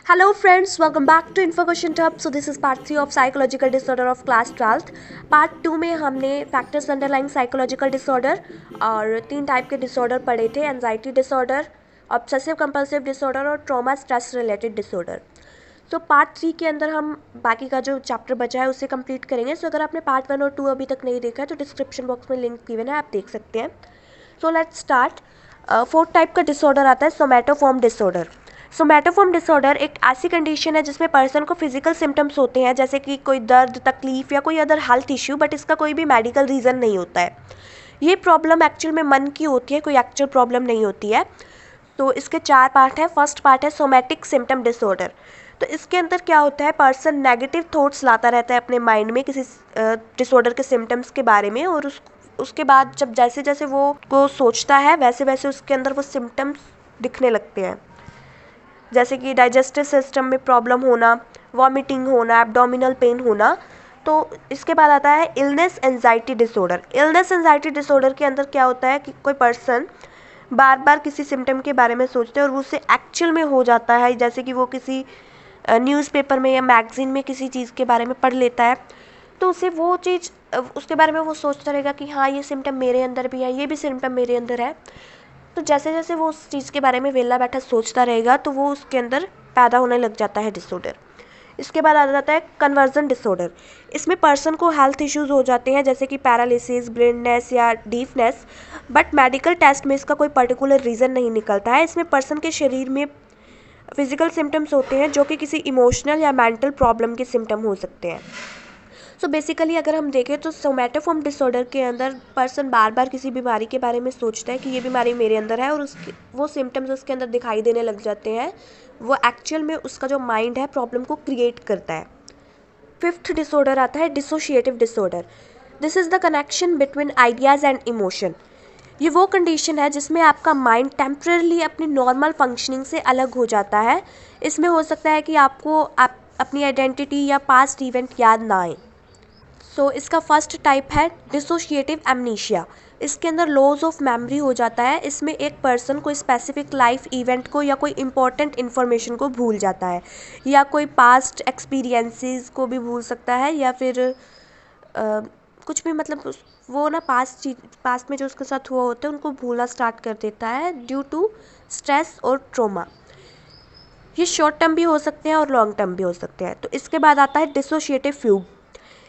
Hello friends, welcome back to Info Question Tub. So this is part 3 of psychological disorder of class 12th. Part 2 में हमने factors underlying psychological disorder और 3 type के disorder पढ़े थे, anxiety disorder, obsessive compulsive disorder और trauma stress related disorder. तो part 3 के अंदर हम बाकी का जो चैप्टर बचा है उसे कंप्लीट करेंगे. सो अगर आपने पार्ट 1 और 2 अभी तक नहीं देखा है तो डिस्क्रिप्शन बॉक्स में लिंक गिवन है, आप देख सकते हैं. So let's start. Fourth type का डिसऑर्डर आता है सोमैटोफॉर्म डिसऑर्डर. सोमैटोफॉर्म डिसऑर्डर एक ऐसी कंडीशन है जिसमें पर्सन को फिजिकल सिम्टम्स होते हैं, जैसे कि कोई दर्द, तकलीफ या कोई अदर हेल्थ इश्यू, बट इसका कोई भी मेडिकल रीज़न नहीं होता है. ये प्रॉब्लम एक्चुअल में मन की होती है, कोई एक्चुअल प्रॉब्लम नहीं होती है. तो इसके 4 पार्ट हैं. फर्स्ट पार्ट है सोमैटिक सिम्टम डिसऑर्डर. तो इसके अंदर क्या होता है, पर्सन नेगेटिव थॉट्स लाता रहता है अपने माइंड में किसी डिसऑर्डर के सिम्टम्स के बारे में, और उसके बाद जब जैसे जैसे वो को सोचता है वैसे वैसे उसके अंदर वो सिम्टम्स दिखने लगते हैं, जैसे कि डाइजेस्टिव सिस्टम में प्रॉब्लम होना, वॉमिटिंग होना, एब्डोमिनल पेन होना. तो इसके बाद आता है illness anxiety disorder. Illness anxiety disorder के अंदर क्या होता है कि कोई पर्सन बार बार किसी सिम्टम के बारे में सोचते हैं और वो उससे एक्चुअल में हो जाता है, जैसे कि वो किसी न्यूज़पेपर में या मैगजीन में किसी चीज़ के बारे में पढ़ लेता है, तो उसे वो चीज़ उसके बारे में वो सोचता रहेगा कि हाँ ये सिम्टम मेरे अंदर भी है, ये भी सिम्टम मेरे अंदर है. तो जैसे जैसे वो उस चीज़ के बारे में वेला बैठा सोचता रहेगा तो वो उसके अंदर पैदा होने लग जाता है डिसऑर्डर. इसके बाद आ जाता है कन्वर्जन डिसऑर्डर. इसमें पर्सन को हेल्थ इश्यूज हो जाते हैं, जैसे कि पैरालिसिस, ब्लाइंडनेस या डीफनेस, बट मेडिकल टेस्ट में इसका कोई पर्टिकुलर रीज़न नहीं निकलता है. इसमें पर्सन के शरीर में फिजिकल सिम्टम्स होते हैं जो कि किसी इमोशनल या मेंटल प्रॉब्लम के सिम्टम हो सकते हैं. सो बेसिकली अगर हम देखें तो सोमैटोफॉर्म डिसऑर्डर के अंदर पर्सन बार बार किसी बीमारी के बारे में सोचता है कि ये बीमारी मेरे अंदर है, और उसके वो सिम्टम्स उसके अंदर दिखाई देने लग जाते हैं. वो एक्चुअल में उसका जो माइंड है प्रॉब्लम को क्रिएट करता है. फिफ्थ डिसऑर्डर आता है dissociative disorder. This is the connection between ideas and emotion. ये वो कंडीशन है जिसमें आपका माइंड टेम्परली अपनी नॉर्मल फंक्शनिंग से अलग हो जाता है. इसमें हो सकता है कि आपको अपनी आइडेंटिटी या पास्ट इवेंट याद ना आए. सो इसका फर्स्ट टाइप है डिसोशिएटिव एमनीशिया. इसके अंदर लॉस ऑफ मेमोरी हो जाता है. इसमें एक पर्सन कोई स्पेसिफिक लाइफ इवेंट को या कोई इंपॉर्टेंट इन्फॉर्मेशन को भूल जाता है, या कोई पास्ट एक्सपीरियंसेस को भी भूल सकता है, या फिर कुछ भी, मतलब वो ना पास्ट में जो उसके साथ हुआ होता है उनको भूलना स्टार्ट कर देता है ड्यू टू स्ट्रेस और ट्रोमा. ये शॉर्ट टर्म भी हो सकते हैं और लॉन्ग टर्म भी हो सकते हैं. तो इसके बाद आता है डिसोशिएटिव फ्यूग.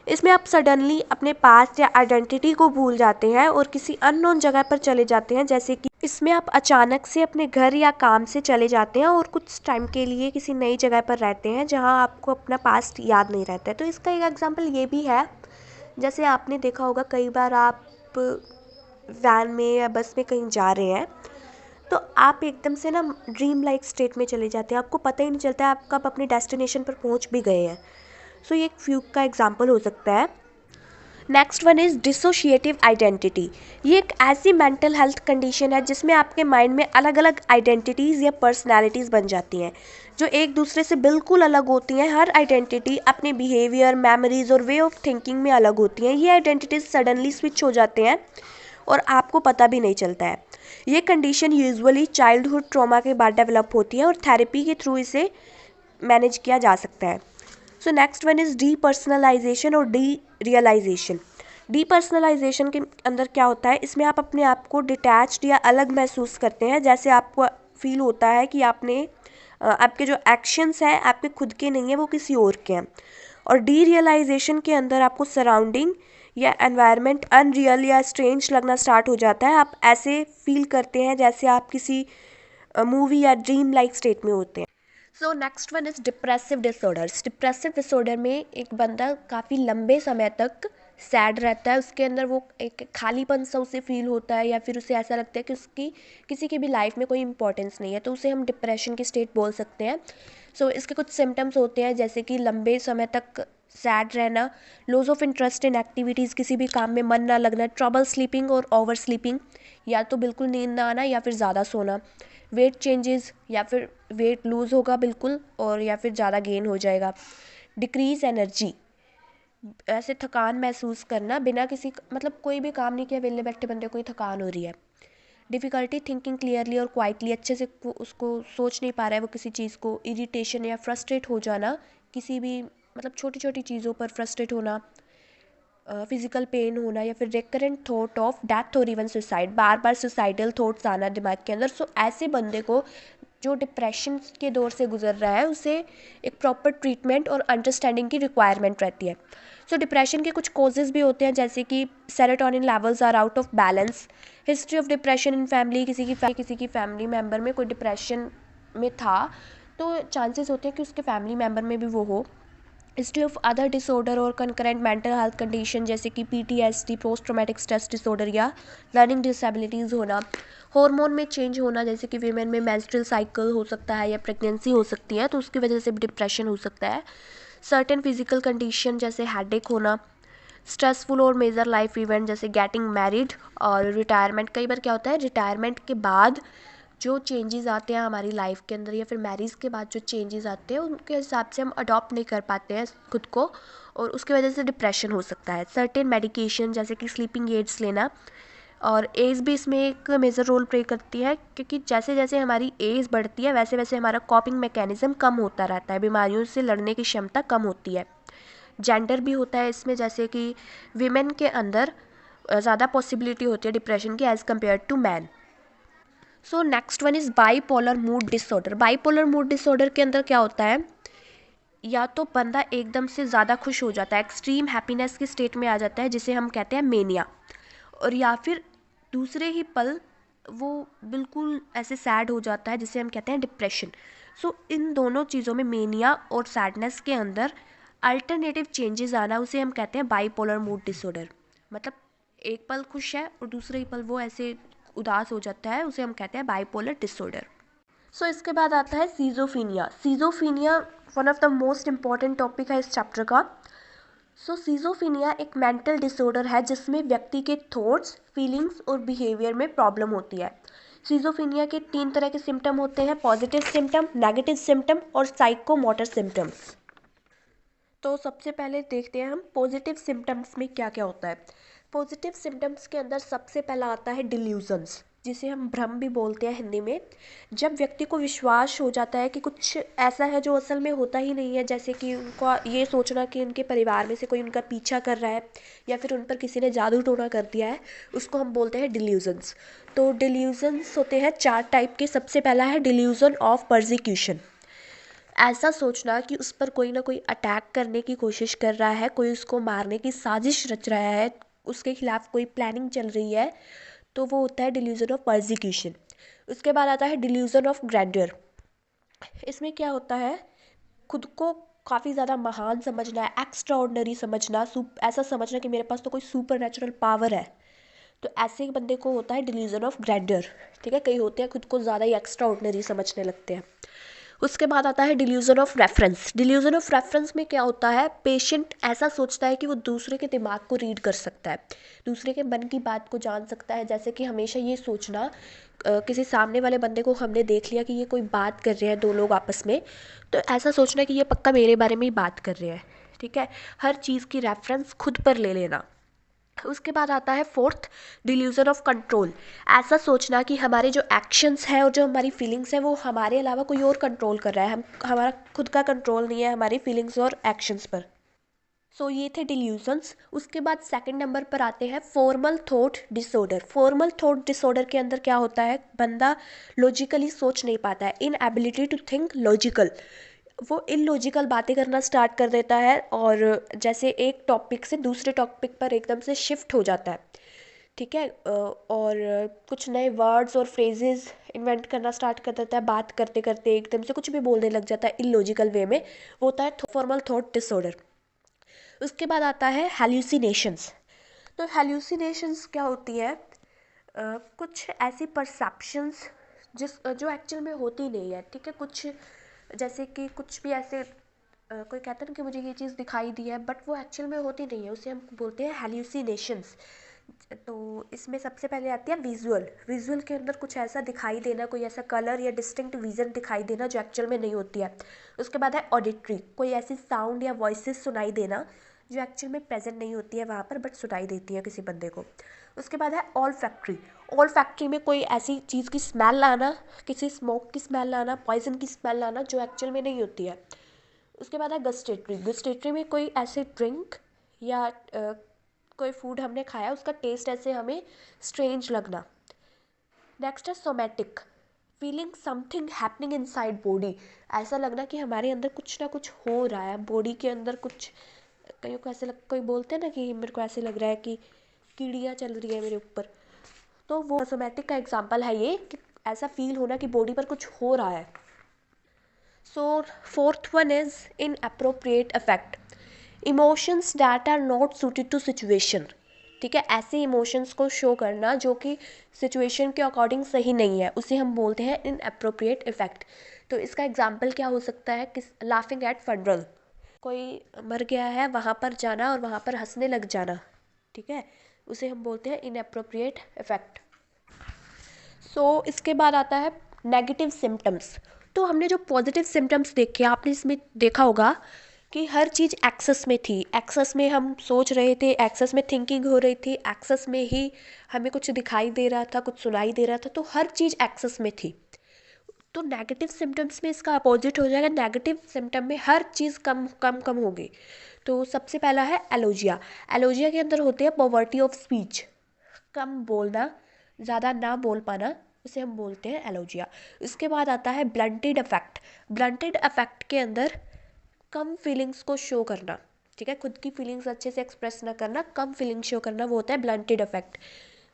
इसमें आप सडनली अपने पास्ट या आइडेंटिटी को भूल जाते हैं और किसी अननोन जगह पर चले जाते हैं, जैसे कि इसमें आप अचानक से अपने घर या काम से चले जाते हैं और कुछ टाइम के लिए किसी नई जगह पर रहते हैं जहां आपको अपना पास्ट याद नहीं रहता है. तो इसका एक एग्जांपल ये भी है, जैसे आपने देखा होगा कई बार आप वैन में या बस में कहीं जा रहे हैं तो आप एकदम से ना ड्रीम लाइक स्टेट में चले जाते हैं, आपको पता ही नहीं चलता है आप कब अपने डेस्टिनेशन पर पहुंच भी गए हैं. सो ये एक फ्यूग का एग्जाम्पल हो सकता है. Next one is dissociative identity. ये एक ऐसी मेंटल हेल्थ कंडीशन है जिसमें आपके माइंड में अलग अलग आइडेंटिटीज़ या पर्सनैलिटीज़ बन जाती हैं जो एक दूसरे से बिल्कुल अलग होती हैं. हर आइडेंटिटी अपने बिहेवियर, मेमोरीज और वे ऑफ थिंकिंग में अलग होती हैं. ये आइडेंटिटीज़ सडनली स्विच हो जाते हैं और आपको पता भी नहीं चलता है. ये कंडीशन यूजुअली चाइल्डहुड ट्रॉमा के बाद डेवलप होती है और थेरेपी के थ्रू इसे मैनेज किया जा सकता है. सो नेक्स्ट वन इज़ डीपर्सनलाइजेशन और डी रियलाइजेशन. डीपर्सनलाइजेशन के अंदर क्या होता है, इसमें आप अपने आप को डिटैच्ड या अलग महसूस करते हैं, जैसे आपको फील होता है कि आपके जो एक्शंस हैं आपके खुद के नहीं हैं, वो किसी और के हैं. और डी रियलाइजेशन के अंदर आपको सराउंडिंग या एनवायरनमेंट अनरियल या स्ट्रेंज लगना स्टार्ट हो जाता है. आप ऐसे फील करते हैं जैसे आप किसी मूवी या ड्रीम लाइक स्टेट में होते हैं. सो next one is depressive disorders. Depressive disorder में एक बंदा काफ़ी लंबे समय तक सैड रहता है, उसके अंदर वो एक खालीपन सा उसे फील होता है, या फिर उसे ऐसा लगता है कि उसकी किसी की भी लाइफ में कोई इंपॉर्टेंस नहीं है, तो उसे हम डिप्रेशन की स्टेट बोल सकते हैं. सो इसके कुछ सिम्टम्स होते हैं, जैसे कि लंबे समय तक सैड रहना, loss of interest in activities, किसी भी काम में मन ना लगना, ट्रबल स्लीपिंग और ओवर स्लीपिंग, या तो बिल्कुल नींद ना आना या फिर ज़्यादा सोना, वेट चेंजेस, या फिर वेट लूज़ होगा बिल्कुल और या फिर ज़्यादा गेन हो जाएगा, डिक्रीज एनर्जी, ऐसे थकान महसूस करना बिना किसी, मतलब कोई भी काम नहीं किया वेले बैठे बंदे को ही थकान हो रही है, डिफ़िकल्टी थिंकिंग क्लियरली और क्वाइटली, अच्छे से उसको सोच नहीं पा रहा है वो किसी चीज़ को, इरिटेशन या फ्रस्ट्रेट हो जाना, किसी भी मतलब छोटी छोटी चीज़ों पर फ्रस्ट्रेट होना, फिजिकल पेन होना, या फिर रिकरेंट थॉट ऑफ डेथ और इवन सुसाइड, बार बार सुसाइडल थॉट्स आना दिमाग के अंदर। सो ऐसे बंदे को जो डिप्रेशन के दौर से गुजर रहा है उसे एक प्रॉपर ट्रीटमेंट और अंडरस्टैंडिंग की रिक्वायरमेंट रहती है। सो डिप्रेशन के कुछ कॉजेज़ भी होते हैं, जैसे कि serotonin levels are out of balance, history of depression in family, किसी की फैमिली मेम्बर में कोई डिप्रेशन में था तो चांसेस होते हैं कि उसके फैमिली मेम्बर में भी वो हो। हिस्ट्री ऑफ अदर डिसऑर्डर और कंकरेंट मेंटल हेल्थ कंडीशन, जैसे कि PTSD, post traumatic stress disorder, या लर्निंग डिसेबिलिटीज़ होना, हार्मोन में चेंज होना, जैसे कि वीमेन में मेंस्ट्रुअल साइकिल हो सकता है या प्रेगनेंसी हो सकती है तो उसकी वजह से भी डिप्रेशन हो सकता है। सर्टेन फिजिकल कंडीशन जैसे हेडेक होना, स्ट्रेसफुल और मेजर लाइफ इवेंट जैसे गेटिंग मैरिड और रिटायरमेंट। कई बार क्या होता है, रिटायरमेंट के बाद जो चेंजेस आते हैं हमारी लाइफ के अंदर, या फिर मैरिज के बाद जो चेंजेस आते हैं उनके हिसाब से हम अडॉप्ट नहीं कर पाते हैं खुद को, और उसकी वजह से डिप्रेशन हो सकता है। सर्टेन मेडिकेशन जैसे कि स्लीपिंग एड्स लेना, और एज भी इसमें एक मेजर रोल प्ले करती है, क्योंकि जैसे जैसे हमारी एज बढ़ती है वैसे वैसे हमारा कॉपिंग मैकेनिज्म कम होता रहता है, बीमारियों से लड़ने की क्षमता कम होती है। जेंडर भी होता है इसमें, जैसे कि विमेन के अंदर ज़्यादा पॉसिबिलिटी होती है डिप्रेशन की as compare to man. So next one is bipolar mood disorder. Bipolar mood disorder के अंदर क्या होता है, या तो बंदा एकदम से ज़्यादा खुश हो जाता है, एक्सट्रीम हैप्पीनेस की स्टेट में आ जाता है जिसे हम कहते हैं मेनिया, और या फिर दूसरे ही पल वो बिल्कुल ऐसे सैड हो जाता है जिसे हम कहते हैं डिप्रेशन। सो इन दोनों चीज़ों में, मेनिया और सैडनेस के अंदर अल्टरनेटिव चेंजेस आना, उसे हम कहते हैं बाईपोलर मूड डिसऑर्डर। मतलब एक पल खुश है और दूसरे ही पल वो ऐसे उदास हो जाता है, उसे हम कहते हैं बाईपोलर डिसऑर्डर। सो इसके बाद आता है schizophrenia. Schizophrenia one of the most important topic है इस चैप्टर का। सो सीजोफीनिया एक मेंटल डिसऑर्डर है जिसमें व्यक्ति के थॉट्स, फीलिंग्स और बिहेवियर में प्रॉब्लम होती है। सीजोफीनिया के 3 तरह के सिम्टम होते हैं, पॉजिटिव सिम्टम, नेगेटिव सिम्टम और साइकोमोटर सिम्टम्स। तो सबसे पहले देखते हैं हम पॉजिटिव सिम्टम्स में क्या क्या होता है। पॉजिटिव सिम्टम्स के अंदर सबसे पहला आता है डिल्यूजन्स, जिसे हम भ्रम भी बोलते हैं हिंदी में। जब व्यक्ति को विश्वास हो जाता है कि कुछ ऐसा है जो असल में होता ही नहीं है, जैसे कि उनका ये सोचना कि उनके परिवार में से कोई उनका पीछा कर रहा है या फिर उन पर किसी ने जादू टोना कर दिया है, उसको हम बोलते हैं डिल्यूजन्स। तो डिल्यूजन्स होते हैं 4 टाइप के। सबसे पहला है डिल्यूजन ऑफ परसिक्यूशन, ऐसा सोचना कि उस पर कोई ना कोई अटैक करने की कोशिश कर रहा है, कोई उसको मारने की साजिश रच रहा है, उसके खिलाफ कोई प्लानिंग चल रही है, तो वो होता है डिल्यूजन ऑफ परसिक्यूशन। उसके बाद आता है डिल्यूजन ऑफ ग्रैंडियर। इसमें क्या होता है, खुद को काफ़ी ज़्यादा महान समझना, एक्स्ट्रा ऑर्डिनरी समझना, ऐसा समझना कि मेरे पास तो कोई सुपर नेचुरल पावर है, तो ऐसे बंदे को होता है डिल्यूजन ऑफ ग्रैंडियर। ठीक है, कई होते हैं खुद को ज़्यादा ही एक्स्ट्रा ऑर्डिनरी समझने लगते हैं। उसके बाद आता है delusion of reference. Delusion of reference में क्या होता है, पेशेंट ऐसा सोचता है कि वो दूसरे के दिमाग को रीड कर सकता है, दूसरे के मन की बात को जान सकता है। जैसे कि हमेशा ये सोचना, किसी सामने वाले बंदे को हमने देख लिया कि ये कोई बात कर रहे हैं दो लोग आपस में, तो ऐसा सोचना कि ये पक्का मेरे बारे में ही बात कर रहे हैं। ठीक है, हर चीज़ की रेफरेंस खुद पर ले लेना। उसके बाद आता है फोर्थ, डिल्यूजन ऑफ कंट्रोल। ऐसा सोचना कि हमारे जो एक्शंस हैं और जो हमारी फीलिंग्स हैं वो हमारे अलावा कोई और कंट्रोल कर रहा है, हमारा खुद का कंट्रोल नहीं है हमारी फीलिंग्स और एक्शंस पर। सो ये थे डिल्यूजन्स। उसके बाद सेकंड नंबर पर आते हैं formal thought disorder. Formal thought disorder के अंदर क्या होता है, बंदा लॉजिकली सोच नहीं पाता है, इन एबिलिटी टू थिंक लॉजिकल, वो इलॉजिकल बातें करना स्टार्ट कर देता है, और जैसे एक टॉपिक से दूसरे टॉपिक पर एकदम से शिफ्ट हो जाता है। ठीक है, और कुछ नए वर्ड्स और फ्रेजेस इन्वेंट करना स्टार्ट कर देता है, बात करते करते एकदम से कुछ भी बोलने लग जाता है इलॉजिकल वे में, वो होता है फॉर्मल थॉट डिसऑर्डर। उसके बाद आता है हेल्यूसिनेशंस। तो हेल्यूसिनेशंस क्या होती है, कुछ ऐसी परसेप्शंस जो एक्चुअल में होती नहीं है। ठीक है, कुछ जैसे कि कुछ भी ऐसे कोई कहता है ना कि मुझे ये चीज़ दिखाई दी है बट वो एक्चुअल में होती नहीं है, उसे हम बोलते हैं हेल्यूसिनेशंस। तो इसमें सबसे पहले आती है विजुअल। विजुअल के अंदर कुछ ऐसा दिखाई देना, कोई ऐसा कलर या डिस्टिंक्ट विजन दिखाई देना जो एक्चुअल में नहीं होती है। उसके बाद है ऑडिटरी, कोई ऐसी साउंड या वॉइसेस सुनाई देना जो एक्चुअल में प्रेजेंट नहीं होती है वहाँ पर बट सुनाई देती है किसी बंदे को। उसके बाद है ऑल फैक्ट्री। ऑल फैक्ट्री में कोई ऐसी चीज़ की स्मेल आना, किसी स्मोक की स्मेल आना, पॉइजन की स्मेल आना जो एक्चुअल में नहीं होती है। उसके बाद है गस्टेटरी। गस्टेटरी में कोई ऐसे ड्रिंक या कोई फूड हमने खाया, उसका टेस्ट ऐसे हमें स्ट्रेंज लगना। नेक्स्ट है somatic. Feeling something happening inside body, ऐसा लगना कि हमारे अंदर कुछ ना कुछ हो रहा है, बॉडी के अंदर कुछ, कईयों को ऐसे कोई बोलते हैं ना कि मेरे को ऐसे लग रहा है कि कीड़ियाँ चल रही है मेरे ऊपर, तो वो सोमैटिक का एग्जाम्पल है ये, कि ऐसा फील होना कि बॉडी पर कुछ हो रहा है। So fourth one is inappropriate affect. Emotions that are not suited to situation. ठीक है, ऐसे इमोशंस को शो करना जो कि सिचुएशन के अकॉर्डिंग सही नहीं है, उसे हम बोलते हैं इन अप्रोप्रिएट इफेक्ट। तो इसका एग्जाम्पल क्या हो सकता है, किस लाफिंग एट फनरल, कोई मर गया है वहाँ पर जाना और वहाँ पर हंसने लग जाना, ठीक है, उसे हम बोलते हैं इन अप्रोप्रिएट इफेक्ट। सो इसके बाद आता है नेगेटिव सिम्टम्स। तो हमने जो पॉजिटिव सिम्टम्स देखे, आपने इसमें देखा होगा कि हर चीज़ एक्सेस में थी, एक्सेस में हम सोच रहे थे, एक्सेस में थिंकिंग हो रही थी, एक्सेस में ही हमें कुछ दिखाई दे रहा था, कुछ सुनाई दे रहा था, तो हर चीज़ एक्सेस में थी। तो नेगेटिव सिम्टम्स में इसका अपोजिट हो जाएगा, नेगेटिव सिम्टम में हर चीज़ कम कम कम होगी। तो सबसे पहला है एलोजिया। एलोजिया के अंदर होते हैं पॉवर्टी ऑफ स्पीच, कम बोलना, ज़्यादा ना बोल पाना, उसे हम बोलते हैं एलोजिया। इसके बाद आता है ब्लंटेड अफेक्ट। ब्लंटेड अफेक्ट के अंदर कम फीलिंग्स को शो करना, ठीक है, खुद की फीलिंग्स अच्छे से एक्सप्रेस ना करना, कम फीलिंग शो करना, वो होता है ब्लंटेड अफेक्ट।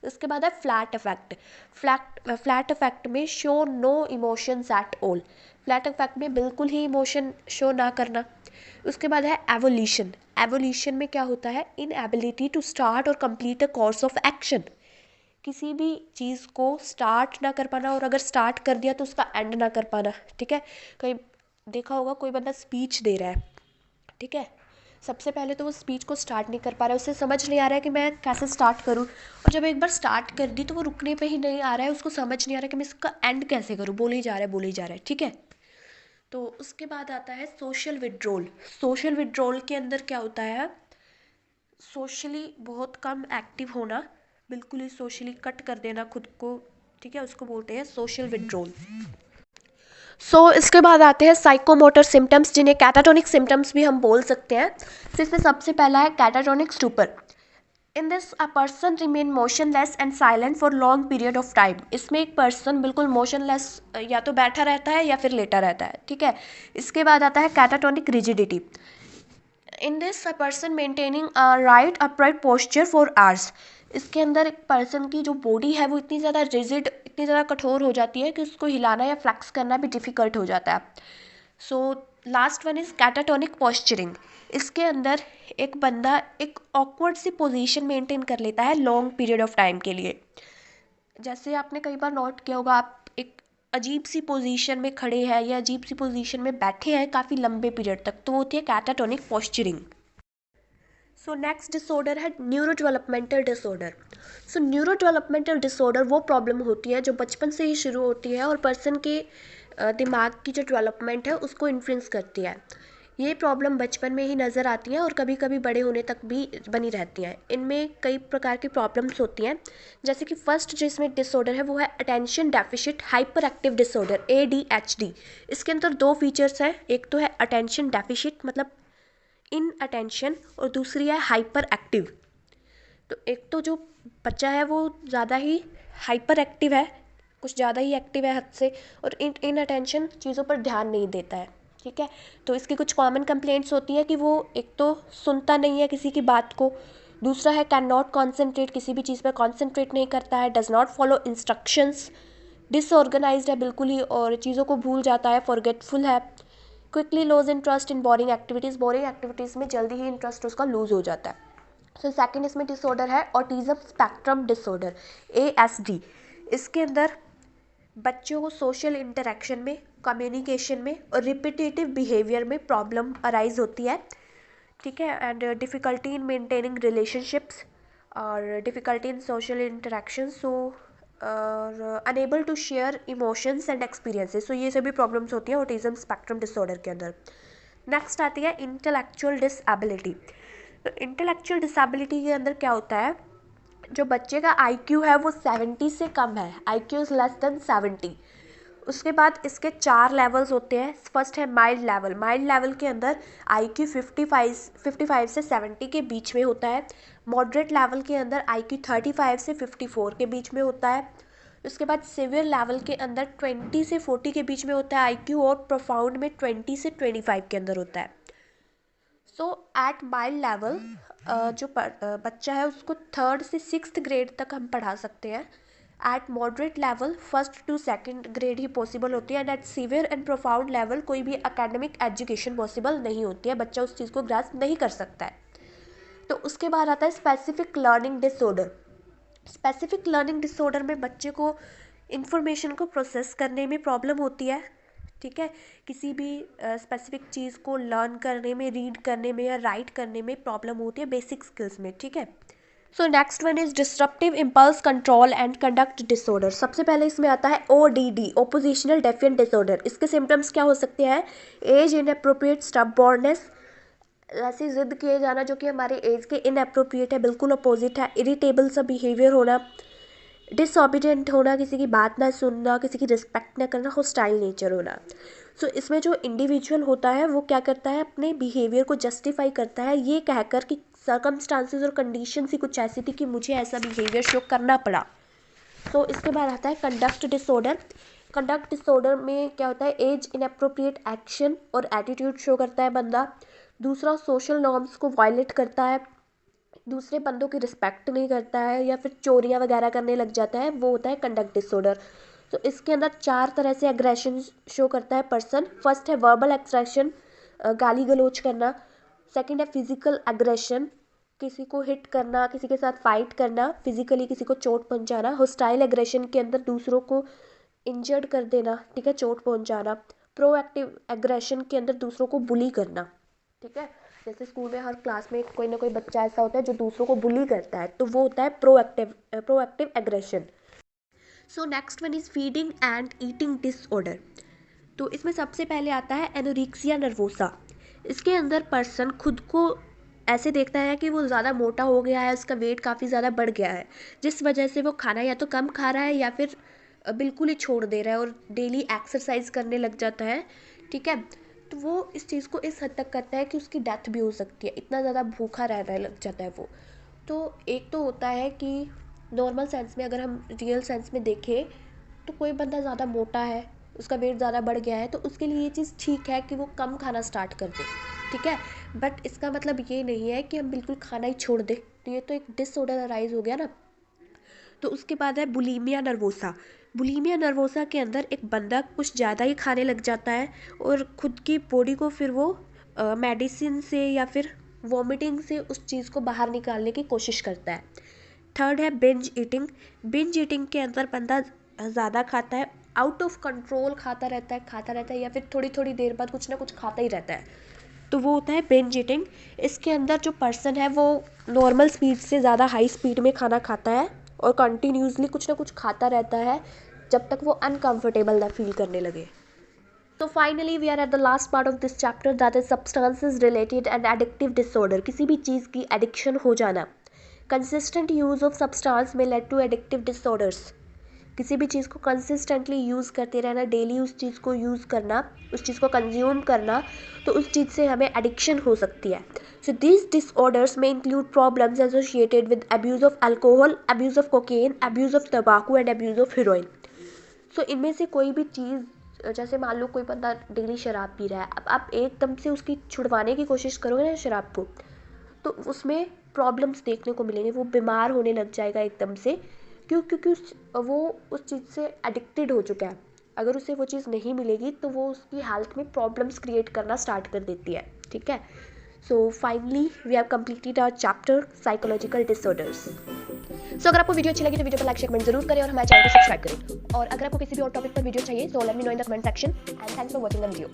उसके बाद है फ्लैट अफेक्ट। फ्लैट अफेक्ट में show no emotions at all. Flat affect में बिल्कुल ही इमोशन शो ना करना। उसके बाद है एवोल्यूशन। एवोल्यूशन में क्या होता है, इनएबिलिटी टू स्टार्ट और complete a course of action. किसी भी चीज़ को स्टार्ट ना कर पाना, और अगर स्टार्ट कर दिया तो उसका एंड ना कर पाना, ठीक है। कहीं देखा होगा कोई बंदा स्पीच दे रहा है, ठीक है, सबसे पहले तो वो स्पीच को स्टार्ट नहीं कर पा रहा है, उसे समझ नहीं आ रहा है कि मैं कैसे स्टार्ट करूँ, और जब एक बार स्टार्ट कर दी तो वो रुकने पे ही नहीं आ रहा है, उसको समझ नहीं आ रहा है कि मैं इसका एंड कैसे करूँ, बोले ही जा रहा है बोले ही जा रहा है, ठीक है। तो उसके बाद आता है सोशल विड्रॉल। सोशल विड्रॉल के अंदर क्या होता है, सोशली बहुत कम एक्टिव होना, बिल्कुल ही सोशली कट कर देना खुद को, ठीक है, उसको बोलते हैं सोशल विड्रॉल। इसके बाद आते हैं साइकोमोटर सिम्टम्स, जिन्हें कैटाटोनिक सिम्टम्स भी हम बोल सकते हैं। इसमें सबसे पहला है catatonic stupor. In this a person remain motionless and silent for long period of time. इसमें एक पर्सन बिल्कुल मोशनलेस, या तो बैठा रहता है या फिर लेटा रहता है, ठीक है। इसके बाद आता है catatonic rigidity. In this a person maintaining a right upright posture for hours. इसके अंदर एक पर्सन की जो बॉडी है वो इतनी ज़्यादा रिजिड, इतनी ज़्यादा कठोर हो जाती है कि उसको हिलाना या फ्लैक्स करना भी डिफ़िकल्ट हो जाता है। So last one is catatonic posturing. इसके अंदर एक बंदा एक ऑकवर्ड सी पोजीशन मेंटेन कर लेता है लॉन्ग पीरियड ऑफ टाइम के लिए। जैसे आपने कई बार नोट किया होगा, आप एक अजीब सी पोजीशन में खड़े हैं या अजीब सी पोजीशन में बैठे हैं काफ़ी लंबे पीरियड तक, तो वो होती है catatonic posturing. So next disorder है न्यूरो डेवलपमेंटल डिसऑर्डर। सो न्यूरो डेवलपमेंटल डिसऑर्डर वो प्रॉब्लम होती है जो बचपन से ही शुरू होती है और पर्सन के दिमाग की जो डेवलपमेंट है उसको इन्फ्लुएंस करती है। ये प्रॉब्लम बचपन में ही नज़र आती हैं और कभी कभी बड़े होने तक भी बनी रहती हैं। इनमें कई प्रकार की प्रॉब्लम्स होती हैं, जैसे कि फर्स्ट जो इसमें डिसऑर्डर है वो है attention deficit hyper active disorder, ADHD। इसके अंदर दो फीचर्स हैं, एक तो है अटेंशन डेफिसिट मतलब इन अटेंशन, और दूसरी है हाइपर एक्टिव। तो एक तो जो बच्चा है वो ज़्यादा ही हाइपर एक्टिव है, कुछ ज़्यादा ही एक्टिव है हद से, और इन अटेंशन चीज़ों पर ध्यान नहीं देता है, ठीक है। तो इसकी कुछ कॉमन कंप्लेंट्स होती हैं कि वो एक तो सुनता नहीं है किसी की बात को, दूसरा है कैन नॉट कॉन्सेंट्रेट, किसी भी चीज़ पर कॉन्सेंट्रेट नहीं करता है, does not follow instructions, disorganised है बिल्कुल ही और चीज़ों को भूल जाता है, फॉरगेटफुल है, quickly loose interest in boring activities, boring activities में जल्दी ही इंटरेस्ट उसका लूज हो जाता है। सो सेकंड इसमें डिसऑर्डर है ऑटिज्म स्पेक्ट्रम डिसऑर्डर, ASD। इसके अंदर बच्चों को सोशल इंटरेक्शन में, कम्युनिकेशन में और रिपीटेटिव बिहेवियर में प्रॉब्लम अराइज होती है, ठीक है, and difficulty in maintaining relationships और difficulty in social interaction, so और unable to share emotions and experiences. So ये सभी प्रॉब्लम्स होती हैं ऑटिज्म स्पेक्ट्रम डिसऑर्डर के अंदर। नेक्स्ट आती है इंटेलेक्चुअल डिसएबिलिटी। तो इंटेलेक्चुअल डिसएबिलिटी के अंदर क्या होता है, जो बच्चे का IQ है वो 70 से कम है, IQ इज़ लेस देन 70। उसके बाद इसके 4 लेवल्स होते हैं। फर्स्ट है माइल्ड लेवल। माइल्ड लेवल के अंदर IQ 55 से 70 के बीच में होता है। मॉडरेट लेवल के अंदर IQ 35 से 54 के बीच में होता है। उसके बाद सीवियर लेवल के अंदर 20 से 40 के बीच में होता है IQ, और प्रोफाउंड में 20 से 25 के अंदर होता है। सो एट माइल्ड लेवल जो बच्चा है उसको 3rd से 6th ग्रेड तक हम पढ़ा सकते हैं। At moderate level 1st to 2nd grade ही पॉसिबल होती है, and at severe and profound level कोई भी एकेडमिक एजुकेशन पॉसिबल नहीं होती है, बच्चा उस चीज़ को ग्रास्प नहीं कर सकता है। तो उसके बाद आता है specific learning disorder. Specific learning disorder में बच्चे को इंफॉर्मेशन को प्रोसेस करने में प्रॉब्लम होती है, ठीक है, किसी भी स्पेसिफिक चीज़ को लर्न करने में, रीड करने में या राइट करने में प्रॉब्लम होती है बेसिक स्किल्स में, ठीक है। सो next one is disruptive impulse control and conduct disorder. सबसे पहले इसमें आता है ODD, ओपोजिशनल डेफिएंट डिसऑर्डर। इसके सिम्टम्स क्या हो सकते हैं? एज इनअप्रोप्रिएट स्टबॉर्ननेस, ऐसी जिद किए जाना जो कि हमारे एज के इनअप्रोप्रिएट है, बिल्कुल अपोजिट है। इरिटेबल सा बिहेवियर होना, डिसऑबिडेंट होना, किसी की बात ना सुनना, किसी की रिस्पेक्ट ना करना, हॉस्टाइल नेचर होना। सो इसमें जो इंडिविजुअल होता है वो क्या करता है, अपने बिहेवियर को जस्टिफाई करता है ये कहकर कि सर्कमस्टांसेस और कंडीशन ही कुछ ऐसी थी कि मुझे ऐसा बिहेवियर शो करना पड़ा। तो इसके बाद आता है कंडक्ट डिसऑर्डर। कंडक्ट डिसऑर्डर में क्या होता है, एज इनअप्रोप्रिएट एक्शन और एटीट्यूड शो करता है बंदा। दूसरा, सोशल नॉर्म्स को वायलेट करता है, दूसरे बंदों की रिस्पेक्ट नहीं करता है या फिर चोरियां वगैरह करने लग जाता है, वो होता है कंडक्ट डिसऑर्डर। तो इसके अंदर 4 तरह से एग्रेशन शो करता है पर्सन। फर्स्ट है वर्बल एग्रेशन, गाली गलौज करना। सेकंड है फिजिकल एग्रेशन, किसी को हिट करना, किसी के साथ फाइट करना, फिजिकली किसी को चोट पहुंचाना। होस्टाइल एग्रेशन के अंदर दूसरों को इंजर्ड कर देना, ठीक है, चोट पहुंचाना। प्रोएक्टिव एग्रेशन के अंदर दूसरों को बुली करना, ठीक है, जैसे स्कूल में हर क्लास में कोई ना कोई बच्चा ऐसा होता है जो दूसरों को बुली करता है, तो वो होता है proactive aggression. So next one is feeding and eating disorder. तो इसमें सबसे पहले आता है एनोरेक्सिया नर्वोसा। इसके अंदर पर्सन खुद को ऐसे देखता है कि वो ज़्यादा मोटा हो गया है, उसका वेट काफ़ी ज़्यादा बढ़ गया है, जिस वजह से वो खाना या तो कम खा रहा है या फिर बिल्कुल ही छोड़ दे रहा है और डेली एक्सरसाइज करने लग जाता है, ठीक है। तो वो इस चीज़ को इस हद तक करता है कि उसकी डेथ भी हो सकती है, इतना ज़्यादा भूखा रहने लग जाता है वो। तो एक तो होता है कि नॉर्मल सेंस में, अगर हम रियल सेंस में देखें तो कोई बंदा ज़्यादा मोटा है, उसका वेट ज़्यादा बढ़ गया है, तो उसके लिए ये चीज़ ठीक है कि वो कम खाना स्टार्ट कर दे, ठीक है। बट इसका मतलब ये नहीं है कि हम बिल्कुल खाना ही छोड़ दें, तो ये तो एक डिसऑर्डर अराइज हो गया ना। तो उसके बाद है बुलीमिया नर्वोसा। बुलीमिया नर्वोसा के अंदर एक बंदा कुछ ज़्यादा ही खाने लग जाता है और खुद की बॉडी को फिर वो मेडिसिन से या फिर वॉमिटिंग से उस चीज़ को बाहर निकालने की कोशिश करता है। थर्ड है बिंज ईटिंग। बिंज ईटिंग के अंदर बंदा ज़्यादा खाता है, आउट ऑफ कंट्रोल खाता रहता है या फिर थोड़ी थोड़ी देर बाद कुछ ना कुछ खाता ही रहता है, तो वो होता है बिंज ईटिंग। इसके अंदर जो पर्सन है वो नॉर्मल स्पीड से ज़्यादा हाई स्पीड में खाना खाता है और कंटिन्यूसली कुछ ना कुछ खाता रहता है जब तक वो अनकंफर्टेबल ना फील करने लगे। तो finally we are at the last part of this chapter, that is substances related and addictive disorder. किसी भी चीज़ की एडिक्शन हो जाना। कंसिस्टेंट यूज़ ऑफ सब्सटेंस में लेड टू एडिक्टिव डिसऑर्डर्स। किसी भी चीज़ को कंसिस्टेंटली यूज़ करते रहना, डेली उस चीज़ को यूज़ करना, उस चीज़ को कंज्यूम करना, तो उस चीज़ से हमें एडिक्शन हो सकती है। सो दीज डिसऑर्डर्स में include problems associated with abuse of alcohol, abuse of cocaine, abuse of तंबाकू एंड अब्यूज़ ऑफ हीरोइन। सो इनमें से कोई भी चीज़, जैसे मान लो कोई बंदा डेली शराब पी रहा है, अब आप एकदम से उसकी छुड़वाने की कोशिश करोगे ना शराब को, तो उसमें प्रॉब्लम्स देखने को मिलेंगे, वो बीमार होने लग जाएगा एकदम से, क्योंकि वो उस चीज़ से एडिक्टेड हो चुका है। अगर उसे वो चीज़ नहीं मिलेगी तो वो उसकी हेल्थ में प्रॉब्लम्स क्रिएट करना स्टार्ट कर देती है, ठीक है। So finally we have completed our chapter psychological disorders. So अगर आपको वीडियो अच्छी लगी तो वीडियो को लाइक शेयर कमेंट जरूर करें और हमारे चैनल को सब्सक्राइब करें। और अगर आपको किसी भी और टॉपिक पर वीडियो चाहिए तो let me know in the comment section and thanks for watching the video.